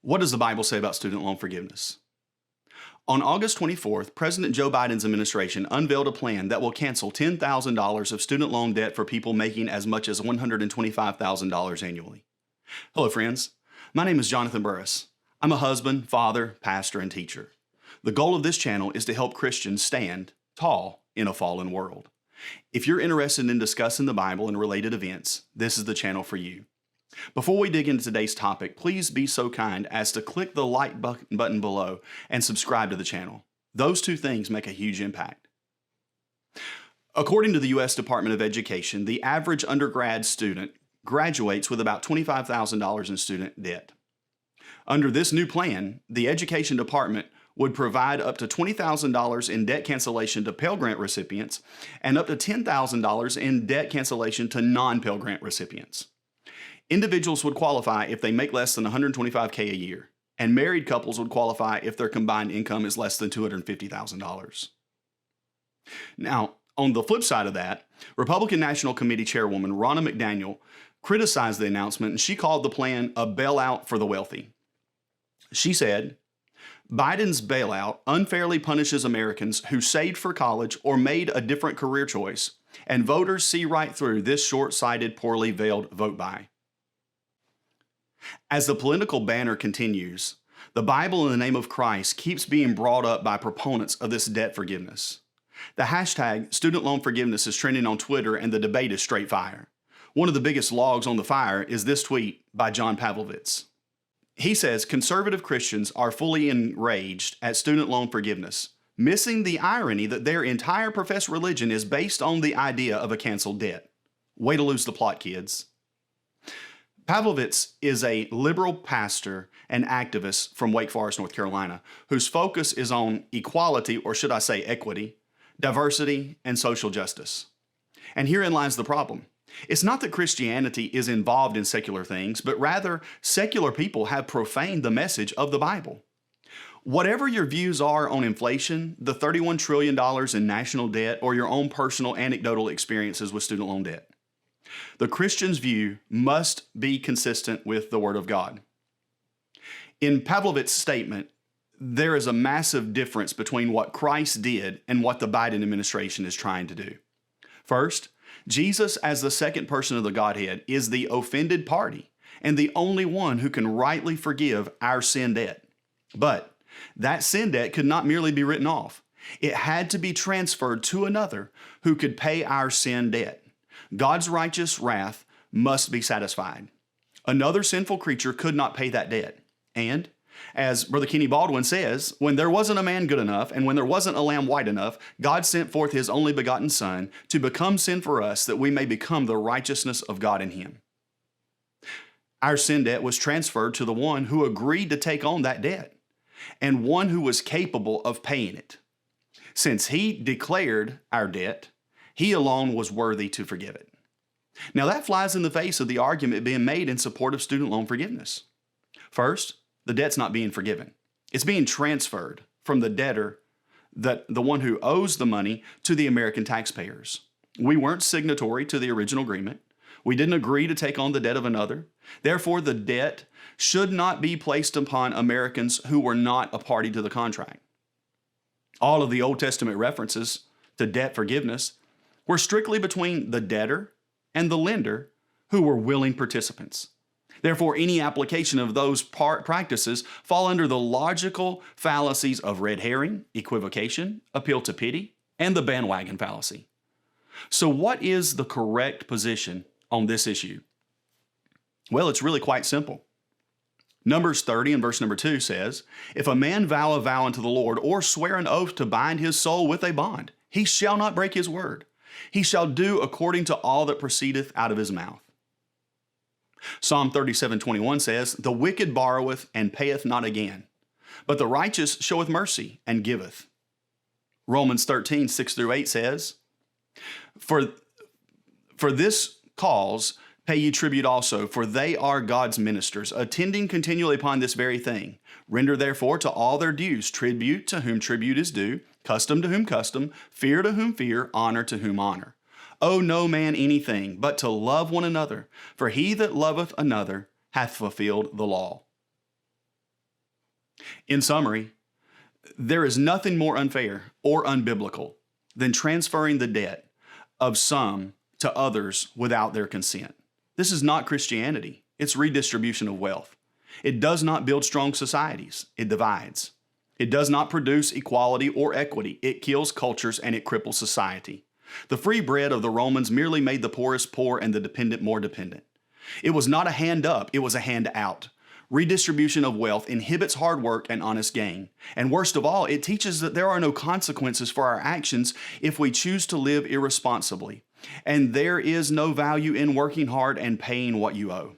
What does the Bible say about student loan forgiveness? On August 24th, President Joe Biden's administration unveiled a plan that will cancel $10,000 of student loan debt for people making as much as $125,000 annually. Hello, friends. My name is Jonathan Burris. I'm a husband, father, pastor, and teacher. The goal of this channel is to help Christians stand tall in a fallen world. If you're interested in discussing the Bible and related events, this is the channel for you. Before we dig into today's topic, please be so kind as to click the like button below and subscribe to the channel. Those two things make a huge impact. According to the U.S. Department of Education, the average undergrad student graduates with about $25,000 in student debt. Under this new plan, the Education Department would provide up to $20,000 in debt cancellation to Pell Grant recipients and up to $10,000 in debt cancellation to non-Pell Grant recipients. Individuals would qualify if they make less than $125K a year, and married couples would qualify if their combined income is less than $250,000. Now, on the flip side of that, Republican National Committee Chairwoman Ronna McDaniel criticized the announcement, and she called the plan a bailout for the wealthy. She said, Biden's bailout unfairly punishes Americans who saved for college or made a different career choice, and voters see right through this short-sighted, poorly veiled vote buy. As the political banner continues, the Bible in the name of Christ keeps being brought up by proponents of this debt forgiveness. The hashtag student loan forgiveness is trending on Twitter, and the debate is straight fire. One of the biggest logs on the fire is this tweet by John Pavlovitz. He says conservative Christians are fully enraged at student loan forgiveness, missing the irony that their entire professed religion is based on the idea of a canceled debt. Way to lose the plot, kids. Pavlovitz is a liberal pastor and activist from Wake Forest, North Carolina, whose focus is on equality, or should I say equity, diversity, and social justice. And herein lies the problem. It's not that Christianity is involved in secular things, but rather secular people have profaned the message of the Bible. Whatever your views are on inflation, the $31 trillion in national debt, or your own personal anecdotal experiences with student loan debt, the Christian's view must be consistent with the Word of God. In Pavlovitz's statement, there is a massive difference between what Christ did and what the Biden administration is trying to do. First, Jesus, as the second person of the Godhead, is the offended party and the only one who can rightly forgive our sin debt. But that sin debt could not merely be written off. It had to be transferred to another who could pay our sin debt. God's righteous wrath must be satisfied. Another sinful creature could not pay that debt. And, as Brother Kenny Baldwin says, when there wasn't a man good enough and when there wasn't a lamb white enough, God sent forth his only begotten Son to become sin for us that we may become the righteousness of God in him. Our sin debt was transferred to the one who agreed to take on that debt and one who was capable of paying it. Since he declared our debt, he alone was worthy to forgive it. Now that flies in the face of the argument being made in support of student loan forgiveness. First, the debt's not being forgiven. It's being transferred from the debtor, the one who owes the money, to the American taxpayers. We weren't signatory to the original agreement. We didn't agree to take on the debt of another. Therefore, the debt should not be placed upon Americans who were not a party to the contract. All of the Old Testament references to debt forgiveness were strictly between the debtor and the lender who were willing participants. Therefore, any application of those practices fall under the logical fallacies of red herring, equivocation, appeal to pity, and the bandwagon fallacy. So what is the correct position on this issue? Well, it's really quite simple. Numbers 30 and verse number 2 says, If a man vow a vow unto the Lord, or swear an oath to bind his soul with a bond, he shall not break his word. He shall do according to all that proceedeth out of his mouth. Psalm 37:21 says, The wicked borroweth and payeth not again, but the righteous showeth mercy and giveth. Romans 13:6-8 says, For this cause pay ye tribute also, for they are God's ministers, attending continually upon this very thing. Render therefore to all their dues, tribute to whom tribute is due, custom to whom custom, fear to whom fear, honor to whom honor. Owe no man anything, but to love one another, for he that loveth another hath fulfilled the law. In summary, there is nothing more unfair or unbiblical than transferring the debt of some to others without their consent. This is not Christianity. It's redistribution of wealth. It does not build strong societies. It divides. It does not produce equality or equity. It kills cultures and it cripples society. The free bread of the Romans merely made the poorest poor and the dependent more dependent. It was not a hand up, it was a hand out. Redistribution of wealth inhibits hard work and honest gain. And worst of all, it teaches that there are no consequences for our actions if we choose to live irresponsibly. And there is no value in working hard and paying what you owe.